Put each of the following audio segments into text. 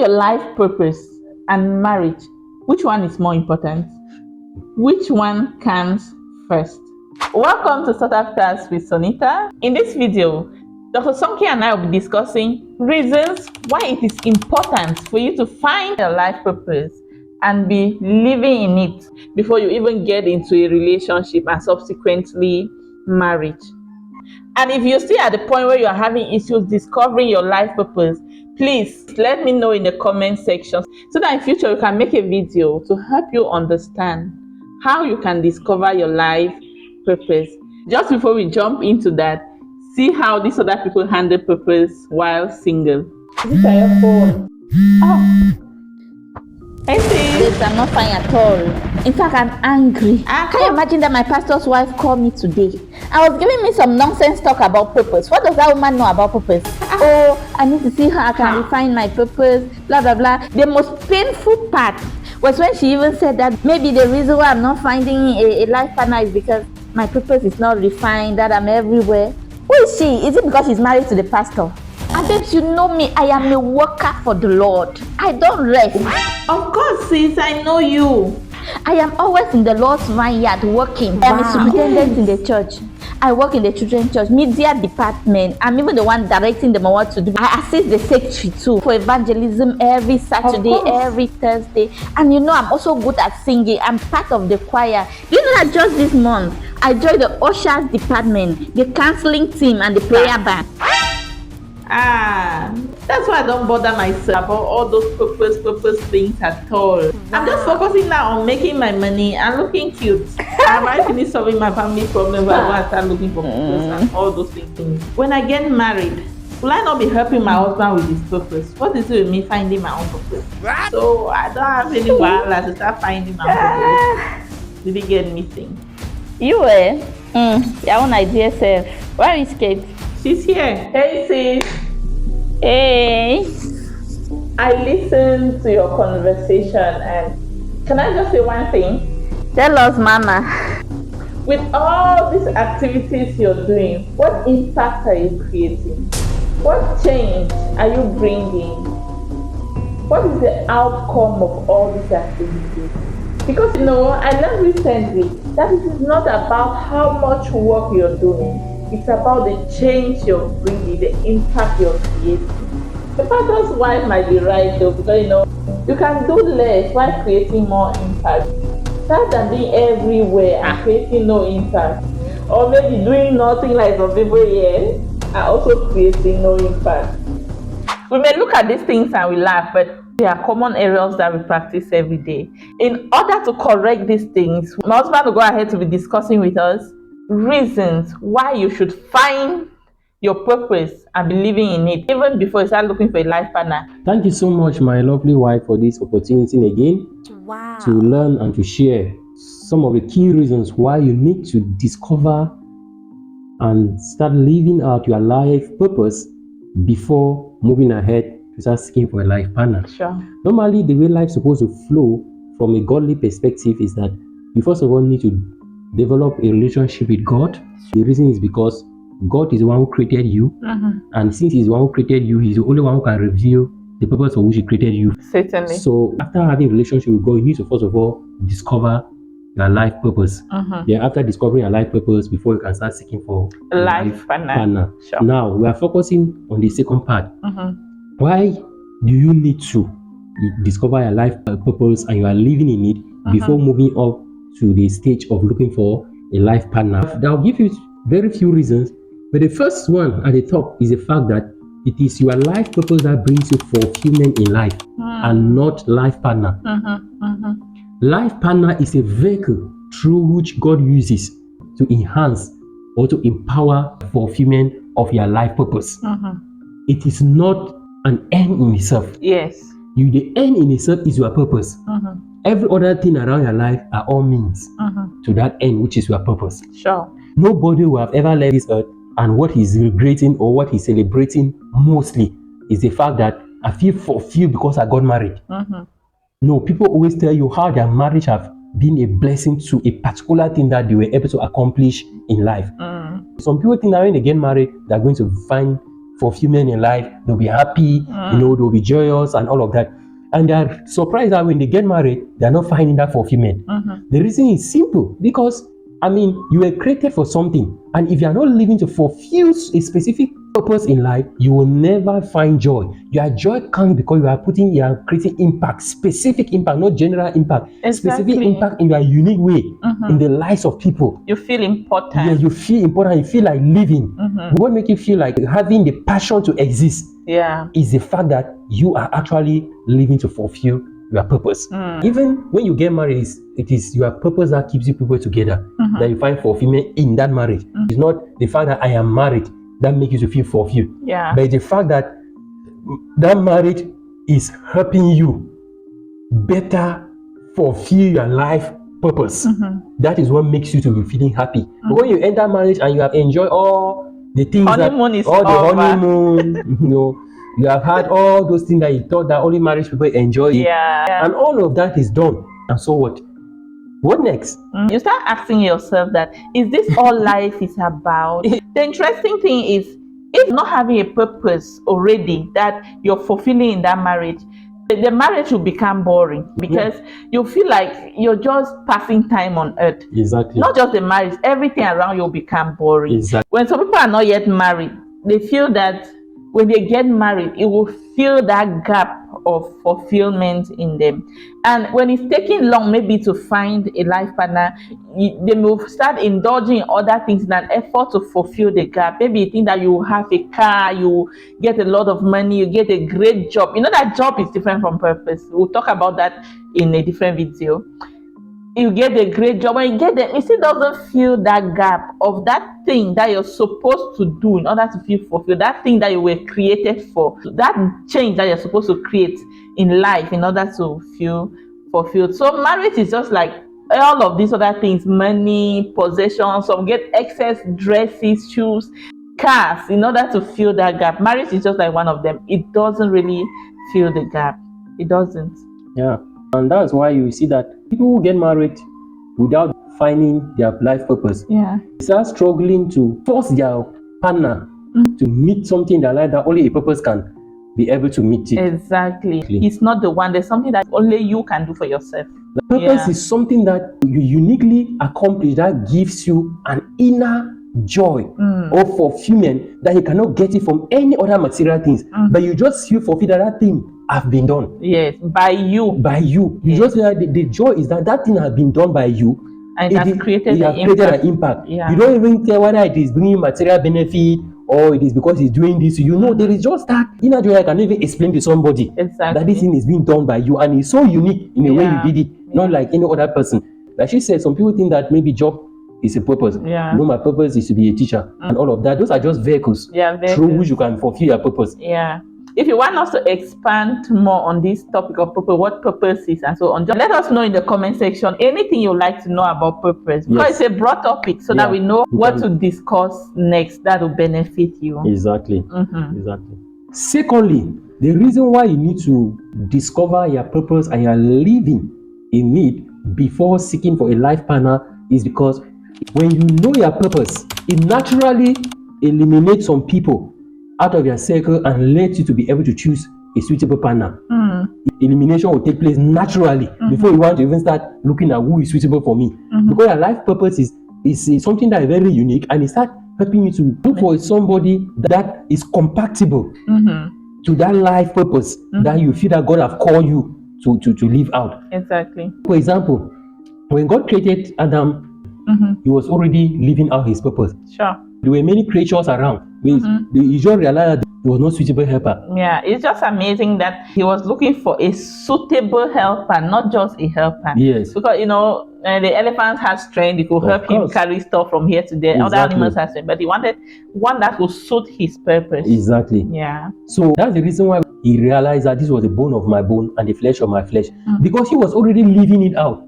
your life purpose and marriage, which one is more important? Which one comes first? Welcome to Sought Afters with Sunita. In this video, Dr. Sonkey and I will be discussing reasons why it is important for you to find your life purpose and be living in it before you even get into a relationship and subsequently marriage. And if you're still at the point where you're having issues discovering your life purpose, please let me know in the comment section so that in future you can make a video to help you understand how you can discover your life purpose. Just before we jump into that, see how these other people handle purpose while single. Is it on your phone? Oh. Hey, sis. I'm not fine at all. In fact, I'm angry. Can you imagine that my pastor's wife called me today? I was giving me some nonsense talk about purpose. What does that woman know about purpose? Oh, I need to see how I can refine my purpose, blah, blah, blah. The most painful part was when she even said that maybe the reason why I'm not finding a life partner is because my purpose is not refined, that I'm everywhere. Who is she? Is it because she's married to the pastor? And babes, you know me, I am a worker for the Lord. I don't rest. Of course, sis, I know you. I am always in the Lord's vineyard working. Wow. I am a superintendent in the church. I work in the children's church, media department. I'm even the one directing them on what to do. I assist the secretary too for evangelism every Saturday, every Thursday. And you know, I'm also good at singing. I'm part of the choir. Do you know that just this month, I joined the ushers department, the counseling team, and the prayer band. That's why I don't bother myself about all those purpose things at all. Wow. I'm just focusing now on making my money and looking cute. I'm already finished solving my family problems. I want to start looking for purpose and all those things. When I get married, will I not be helping my husband with his purpose? What is it with me finding my own purpose? So I don't have any wahala to start finding my own purpose. Did you get anything? You your own idea, self. Where is Kate? She's here. Hey, sis. Hey. I listened to your conversation and can I just say one thing? Tell us, Mama. With all these activities you're doing, what impact are you creating? What change are you bringing? What is the outcome of all these activities? Because you know, I learned recently that it is not about how much work you're doing. It's about the change you're bringing, the impact you're creating. The pastor's wife might be right though, because you know, you can do less while creating more impact. Rather than being everywhere and creating no impact. Or maybe doing nothing like some people here are also creating no impact. We may look at these things and we laugh, but they are common errors that we practice every day. In order to correct these things, my husband will go ahead to be discussing with us reasons why you should find your purpose and be living in it even before you start looking for a life partner. Thank you so much, my lovely wife, for this opportunity again to learn and to share some of the key reasons why you need to discover and start living out your life purpose before moving ahead to start seeking for a life partner. Sure. Normally, the way life is supposed to flow from a godly perspective is that you first of all need to develop a relationship with God. The reason is because God is the one who created you, and since He's the one who created you, He's the only one who can reveal the purpose for which He created you. Certainly. So after having a relationship with God, you need to first of all discover your life purpose. Then after discovering your life purpose, before you can start seeking for a life partner. Sure. Now we are focusing on the second part. Why do you need to discover your life purpose and you are living in it before moving up to the stage of looking for a life partner? I'll give you very few reasons, but the first one at the top is the fact that it is your life purpose that brings you fulfillment in life and not life partner. Life partner is a vehicle through which God uses to enhance or to empower fulfillment of your life purpose. It is not an end in itself. Yes. The end in itself is your purpose. Every other thing around your life are all means to that end, which is your purpose. Sure. Nobody will have ever left this earth and what he's regretting or what he's celebrating mostly is the fact that I feel fulfilled because I got married. No, people always tell you how their marriage have been a blessing to a particular thing that they were able to accomplish in life. Some people think that when they get married, they're going to find fulfillment in life. They'll be happy, they'll be joyous and all of that. And they're surprised that when they get married, they're not finding that fulfillment. The reason is simple, because you were created for something, and if you are not living to fulfill a specific purpose in life, you will never find joy. Your joy comes because you are creating impact, specific impact, not general impact. Exactly. Specific impact in your unique way in the lives of people. You feel important. Yeah, you feel important. You feel like living. What makes you feel like having the passion to exist? Yeah, is the fact that you are actually living to fulfill your purpose. Even when you get married, it is your purpose that keeps you people together, that you find fulfillment in that marriage. It's not the fact that I am married that makes you to feel fulfilled. Yeah. But the fact that that marriage is helping you better fulfill your life purpose. That is what makes you to be feeling happy. But when you enter marriage and you have enjoyed all the things honeymoon is all the over. honeymoon, you have had all those things that you thought that only marriage people enjoy. Yeah. And all of that is done. And so what? What next? You start asking yourself that, is this all life is about? The interesting thing is, if not having a purpose already that you're fulfilling in that marriage, the marriage will become boring, because you feel like you're just passing time on earth. Exactly. Not just the marriage, everything around you will become boring. Exactly. When some people are not yet married, they feel that when they get married, it will fill that gap of fulfillment in them. And when it's taking long maybe to find a life partner, they will start indulging in other things in an effort to fulfill the gap. Maybe you think that you have a car, you get a lot of money, you get a great job. That job is different from purpose. We'll talk about that in a different video. You get a great job, and you get it, it still doesn't fill that gap of that thing that you're supposed to do in order to feel fulfilled, that thing that you were created for, that change that you're supposed to create in life in order to feel fulfilled. So marriage is just like all of these other things: money, possessions, some get excess dresses, shoes, cars, in order to fill that gap. Marriage is just like one of them. It doesn't really fill the gap. It doesn't. Yeah. And that's why you see that people who get married without finding their life purpose, they start struggling to force their partner to meet something in their life that only a purpose can be able to meet it. Exactly. It's not the one. There's something that only you can do for yourself. The purpose is something that you uniquely accomplish, that gives you an inner joy or fulfillment that you cannot get it from any other material things. But you just feel fulfilled that thing have been done. Yes, by you. By you. You just feel like the joy is that thing has been done by you. And it has created an impact. Yeah. You don't even care whether it is bringing you material benefit or it is because he's doing this. There is just that inner joy I can even explain to somebody. Exactly. That this thing is being done by you, and it's so unique in the way you did it, not like any other person. Like she said, some people think that maybe job is a purpose. Yeah. My purpose is to be a teacher and all of that. Those are just vehicles through which you can fulfill your purpose. Yeah. If you want us to expand more on this topic of purpose, what purpose is and so on, just let us know in the comment section anything you'd like to know about purpose. Because it's a broad topic, so that we know what to discuss next that will benefit you. Exactly. Exactly. Secondly, the reason why you need to discover your purpose and you're living in it before seeking for a life partner is because when you know your purpose, it naturally eliminates some people out of your circle and lets you to be able to choose a suitable partner. Elimination will take place naturally before you want to even start looking at who is suitable for me. Because your life purpose is something that is very unique, and it starts helping you to look for somebody that is compatible to that life purpose that you feel that God have called you to live out. Exactly. For example, when God created Adam, he was already living out his purpose. Sure. There were many creatures around. You just realized that he was not suitable helper. Yeah, it's just amazing that he was looking for a suitable helper, not just a helper. Yes. Because, the elephant has strength. It could help him carry stuff from here to there. Other animals have strength. But he wanted one that would suit his purpose. Exactly. Yeah. So that's the reason why he realized that this was the bone of my bone and the flesh of my flesh. Because he was already living it out.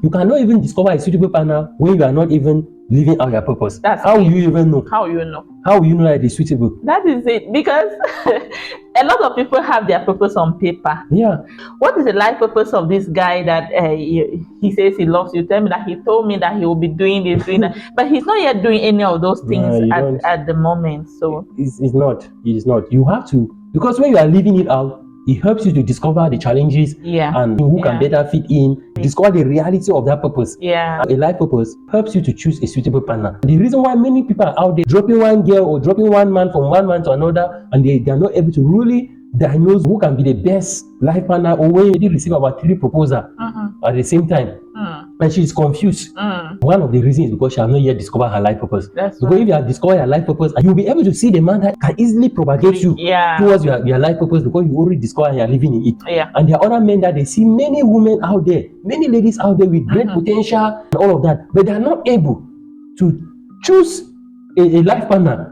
You cannot even discover a suitable partner when you are not even living out your purpose? That's how it. will you even know? How you know? How will you know that it's suitable? That is it. Because a lot of people have their purpose on paper. Yeah. What is the life purpose of this guy that he says he loves you? Tell me that he told me that he will be doing this, doing that, but he's not yet doing any of those things at the moment. So it's not. It is not. You have to, because when you are living it out, it helps you to discover the challenges and who can better fit in, discover the reality of that purpose. Yeah. A life purpose helps you to choose a suitable partner. The reason why many people are out there dropping one girl or dropping one man from one man to another, and they are not able to really diagnose who can be the best life partner, or when you receive about 3 proposals at the same time, and she is confused. One of the reasons is because she has not yet discovered her life purpose. Because if you have discovered your life purpose, you'll be able to see the man that can easily propagate you towards your life purpose, because you already discovered and you're living in it. And there are other men that they see many women out there, many ladies out there with great potential and all of that, but they are not able to choose a life partner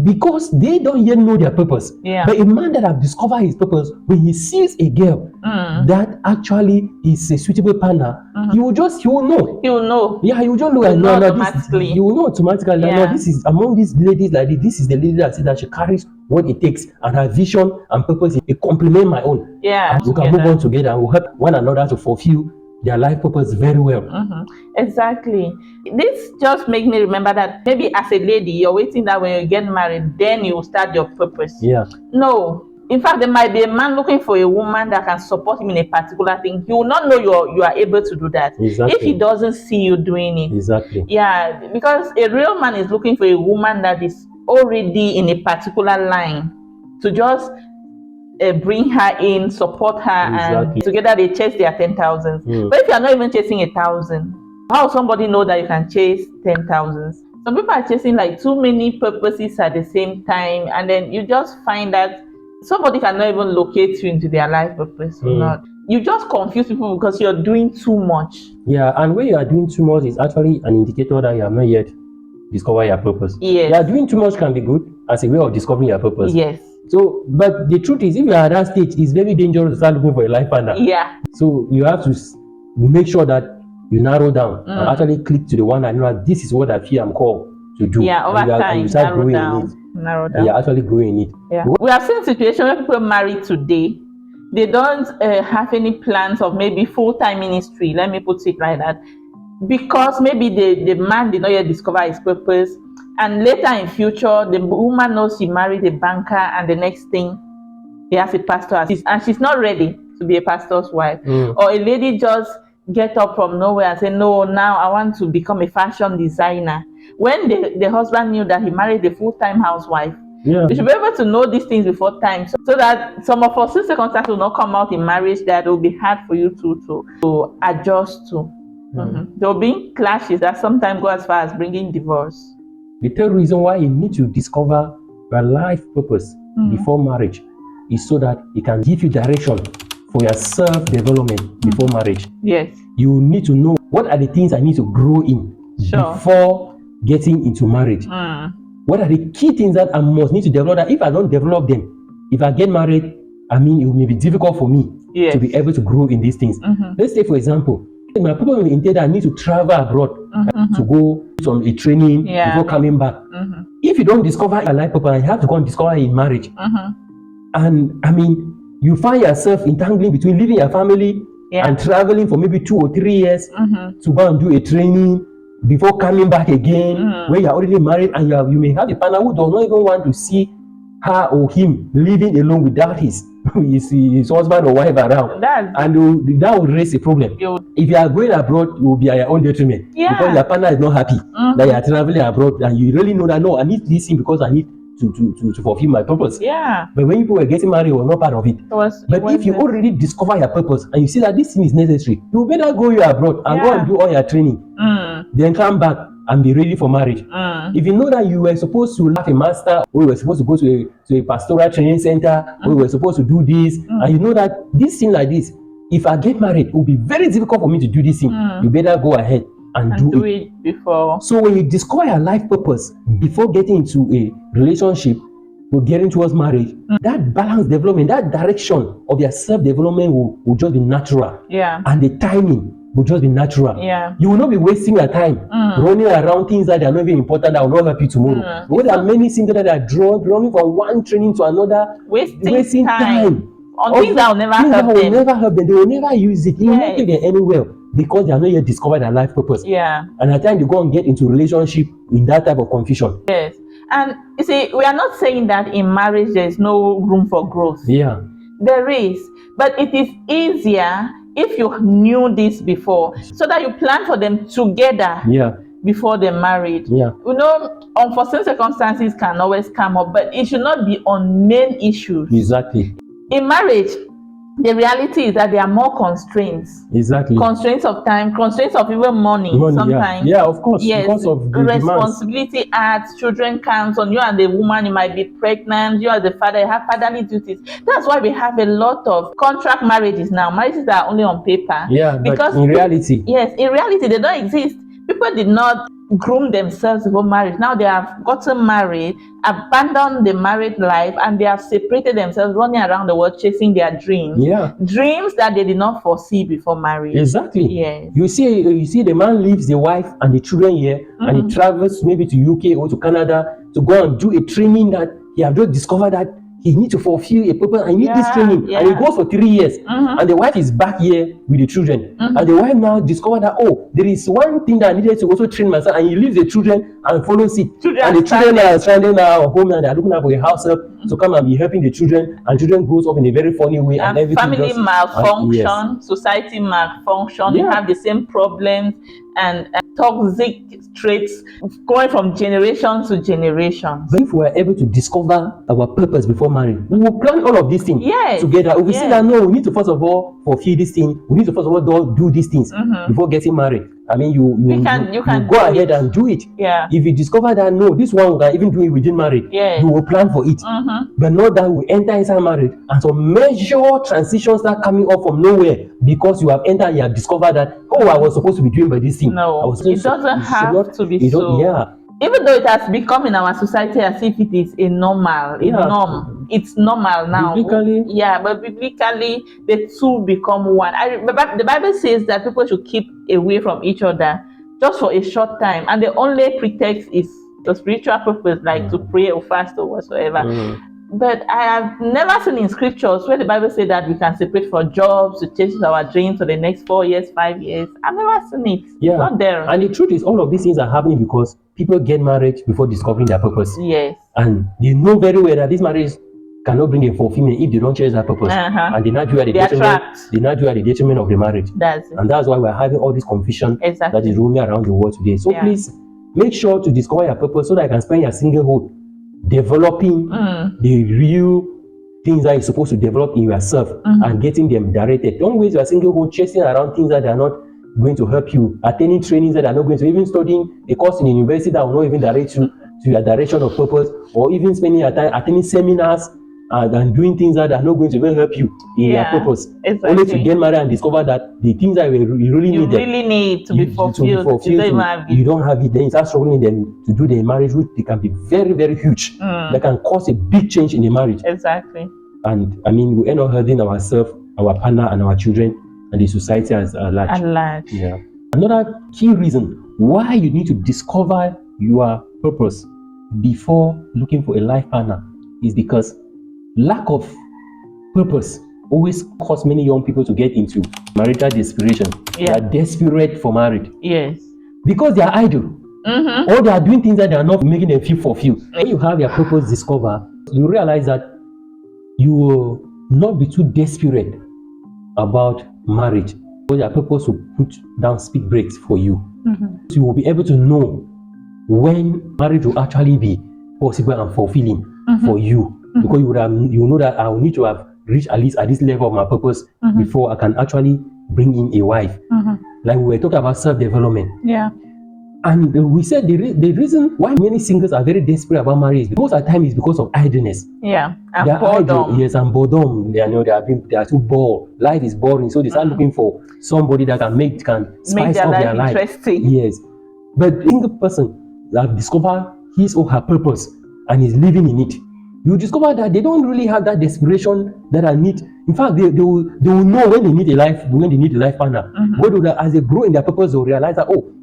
because they don't yet know their purpose. But a man that have discovered his purpose, when he sees a girl that actually is a suitable partner, he will know. He will know. Yeah, he will just look at automatically. He will know automatically that no, this is among these ladies like this. This is the lady that says that she carries what it takes, and her vision and purpose it complement my own. And we can move on together and we'll help one another to fulfill their life purpose very well. Exactly. This just makes me remember that maybe as a lady, you're waiting that when you get married, then you start your purpose. No. In fact, there might be a man looking for a woman that can support him in a particular thing. He will not know you are able to do that if he doesn't see you doing it. Yeah, because a real man is looking for a woman that is already in a particular line to just bring her in, support her, and together they chase their 10,000. But if you are not even chasing 1,000, how will somebody know that you can chase 10,000? Some people are chasing like too many purposes at the same time, and then you just find that somebody cannot even locate you into their life purpose or not. You just confuse people because you're doing too much. Yeah, and when you are doing too much, it's actually an indicator that you have not yet discovered your purpose. Yeah, doing too much can be good as a way of discovering your purpose. So, but the truth is, if you are at that stage, it's very dangerous to start looking for a life partner. So you have to make sure that you narrow down and actually click to the one that you know this is what I feel I'm called to do. Over time, you start growing in it. Narrow down. You're actually growing in it. We have seen situations where people married today, they don't have any plans of maybe full-time ministry. Let me put it like that, because maybe the man did not yet discover his purpose. And later in future, the woman knows she married a banker, and the next thing, he has a pastor, and she's not ready to be a pastor's wife. Or a lady just get up from nowhere and say, no, now I want to become a fashion designer. When the husband knew that he married a full-time housewife. You should be able to know these things before time, so that some of our circumstances will not come out in marriage that will be hard for you to adjust to. There will be clashes that sometimes go as far as bringing divorce. The third reason why you need to discover your life purpose before marriage is so that it can give you direction for your self-development before marriage. You need to know what are the things I need to grow in before getting into marriage. What are the key things that I must need to develop that if I don't develop them, if I get married, I mean, it may be difficult for me to be able to grow in these things. Let's say, for example, my people will entail that I need to travel abroad to go on a training before coming back. If you don't discover a life purpose, you have to go and discover it in marriage. And I mean, you find yourself entangling between leaving your family and traveling for maybe 2 or 3 years to go and do a training before coming back again when you're already married, and you may have a partner who does not even want to see her or him living alone without his husband or wife around, and that will raise a problem. If you are going abroad, you will be at your own detriment because your partner is not happy that you are traveling abroad, and you really know that no, I need this thing because I need to fulfill my purpose. But when people were getting married, it was not part of it. But if you already discover your purpose and you see that this thing is necessary, you better go abroad and go and do all your training, then come back and be ready for marriage. If you know that you were supposed to have a master, or you were supposed to go to a pastoral training center, or you were supposed to do this, and you know that this thing like this, if I get married, it will be very difficult for me to do this thing. You better go ahead and do it before. So when you discover your life purpose before getting into a relationship or getting towards marriage, that balance development, that direction of your self-development will just be natural. Yeah. And the timing will just be natural. Yeah. You will not be wasting your time running around things that are not even important that will not help you tomorrow. Because there are many singles that are running from one training to another, wasting time on things that will never help them. They will never use it. It will not take them anywhere because they have not yet discovered their life purpose. Yeah. And at times they go and get into relationship in that type of confusion. Yes. And you see, we are not saying that in marriage there is no room for growth. Yeah. There is. But it is easier if you knew this before, so that you plan for them together. Yeah. Before they're married. Yeah. You know, unforeseen circumstances can always come up, but it should not be on main issues. Exactly. In marriage, the reality is that there are more constraints. Exactly. Constraints of time, constraints of even money sometimes. Yeah, of course. Yes, because of the responsibility demands. adds, children counts on you and the woman, you might be pregnant, you as the father, you have fatherly duties. That's why we have a lot of contract marriages now. Marriages that are only on paper. Yeah, because in reality. Yes, in reality, they don't exist. People did not groom themselves before marriage. Now they have gotten married, abandoned the married life, and they have separated themselves, running around the world chasing their dreams. Yeah. Dreams that they did not foresee before marriage. Exactly. Yes. You see the man leaves the wife and the children here, and he travels maybe to UK or to Canada to go and do a training that he have just discovered that he needs to fulfill a purpose and he needs this training. And he goes for 3 years. And the wife is back here with the children. And the wife now discovered that, oh, there is one thing that I needed to also train myself. And he leaves the children and follows it. And the children are stranded now at home and they are looking out for a house help to come and be helping the children. And children grows up in a very funny way. And everything family malfunction, society malfunction. You have the same problems and toxic traits going from generation to generation. But if we are able to discover our purpose before marriage, we will plan all of these things together. We see that no, we need to first of all fulfill this thing. We need to first of all do these things before getting married. I mean, you can go ahead and do it. Yeah. If you discover that no, this one we can even do it within marriage, you will plan for it. But not that we enter inside marriage and some major transitions start coming up from nowhere because you have entered and you have discovered that I was supposed to be doing by this thing. No, it doesn't have to be so. Yeah. Even though it has become in our society as if it is a normal, norm. It's normal now. Biblically, but biblically, the two become one. The Bible says that people should keep away from each other just for a short time, and the only pretext is the spiritual purpose, like to pray or fast or whatsoever. But I have never seen in scriptures where the Bible says that we can separate for jobs to chase our dreams for the next 4 years, 5 years. I've never seen it. Yeah. It's not there. And the truth is, all of these things are happening because people get married before discovering their purpose. Yes. And they know very well that this marriage cannot bring a fulfillment if they don't change their purpose. And they not do at the detriment of the marriage. And that's why we're having all this confusion that is roaming around the world today. So please make sure to discover your purpose so that you can spend your singlehood developing the real things that you're supposed to develop in yourself and getting them directed. Don't waste your singlehood chasing around things that are not going to help you, attending trainings that are not going to, even studying a course in a university that will not even direct you to your direction of purpose, or even spending your time attending seminars and doing things that are not going to even help you in your purpose. Exactly. Only to get married and discover that the things that you really need to be fulfilled, you don't have it. Then you start struggling them to do the marriage, which they can be very, very huge. That can cause a big change in the marriage. Exactly. And I mean, we end up hurting ourselves, our partner, and our children, and the society as large. At large. Yeah. Another key reason why you need to discover your purpose before looking for a life partner is because lack of purpose always causes many young people to get into marital desperation. They are desperate for marriage. Yes. Because they are idle. Or they are doing things that they are not making them feel fulfilled. When you have your purpose discovered, you realize that you will not be too desperate about marriage. Because your purpose will put down speed breaks for you. So you will be able to know when marriage will actually be possible and fulfilling for you. Because you know that I will need to have reached at least at this level of my purpose before I can actually bring in a wife. Like we were talking about self-development. Yeah. And we said the reason why many singles are very desperate about marriage, most of the time is because of idleness. Yeah. And boredom. Yes, and boredom. They are too bored. Life is boring. So they start looking for somebody that can spice up their life. Interesting. Yes. But the single person that discovered his or her purpose and is living in it, you discover that they don't really have that desperation that I need. In fact, they will know when they need a life partner. But as they grow in their purpose, they'll realize that, oh,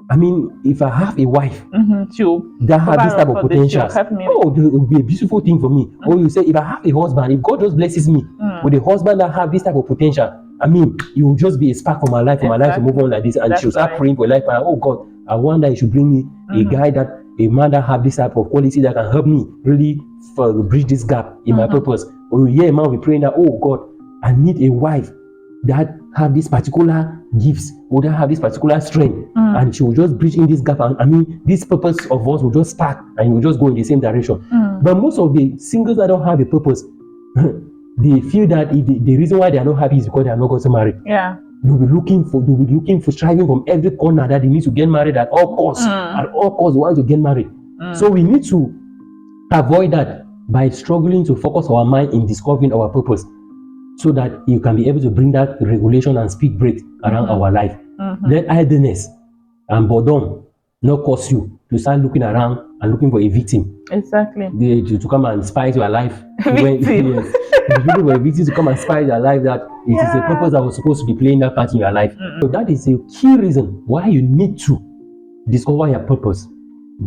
I mean, if I have a wife that have this type of potential, it will be a beautiful thing for me. Or you say, if I have a husband, if God just blesses me with a husband that have this type of potential, I mean, it will just be a spark for my life, my life to move on like this. And she'll start praying for life. Oh God, I wonder you should bring me a man that have this type of quality that can help me really bridge this gap in my purpose. Or you hear a man be praying that, oh God, I need a wife that have this particular gifts or that have this particular strength, and she will just bridge in this gap. And I mean, this purpose of us will just spark and will just go in the same direction. But most of the singles that don't have a purpose, they feel that the reason why they are not happy is because they are not going to marry. Yeah. They'll be looking for striving from every corner that they need to get married at all costs. At all costs, they want to get married. So we need to avoid that by struggling to focus our mind in discovering our purpose, so that you can be able to bring that regulation and speed break around our life. Let idleness and boredom not cause you to start looking around and looking for a victim. Exactly. To come and spice your life. Looking for a victim to come and spice your life, that it is a purpose that was supposed to be playing that part in your life. So that is a key reason why you need to discover your purpose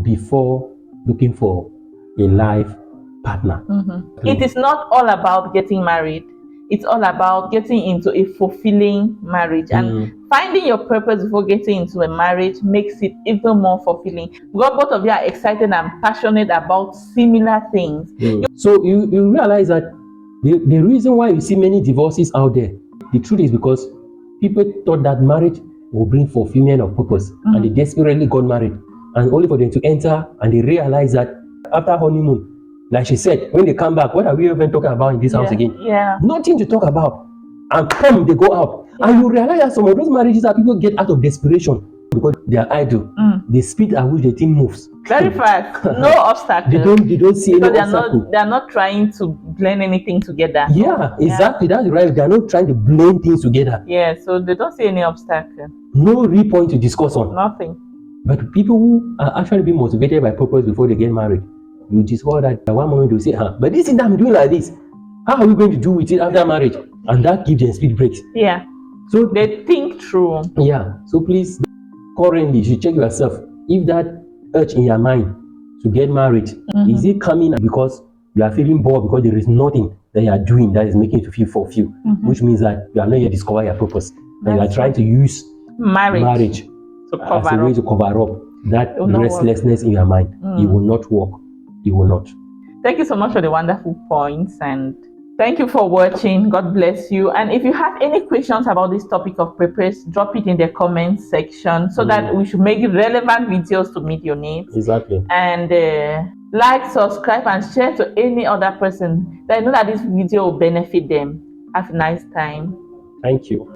before looking for a life partner. It is not all about getting married. It's all about getting into a fulfilling marriage, and finding your purpose before getting into a marriage makes it even more fulfilling. Because both of you are excited and passionate about similar things. So you realize that the reason why you see many divorces out there, the truth is because people thought that marriage will bring fulfillment of purpose, and they desperately got married, and only for them to enter and they realize that after honeymoon, like she said, when they come back, what are we even talking about in this house again? Nothing to talk about. And they go out. And you realize that some of those marriages that people get out of desperation because they are idle. The speed at which the thing moves very fast. No obstacle. They don't see any obstacle. They are not trying to blend anything together. Yeah, exactly. That's right. They are not trying to blend things together. Yeah, so they don't see any obstacle. No real point to discuss on. Nothing. But people who are actually being motivated by purpose before they get married, you discover that at one moment you say, but this thing that I'm doing like this, how are we going to do with it after marriage? And that gives them speed breaks. Yeah. So they think through. Yeah. So please, currently, you should check yourself. If that urge in your mind to get married, is it coming because you are feeling bored because there is nothing that you are doing that is making you feel fulfilled, which means that you are not yet discovered your purpose. And you are trying to use marriage as a way to cover up that restlessness in your mind. It will not work. It will not. Thank you so much for the wonderful points, and thank you for watching. God bless you. And if you have any questions about this topic of purpose, drop it in the comments section so that we should make relevant videos to meet your needs. Exactly. And like, subscribe, and share to any other person that I know that this video will benefit them. Have a nice time. Thank you.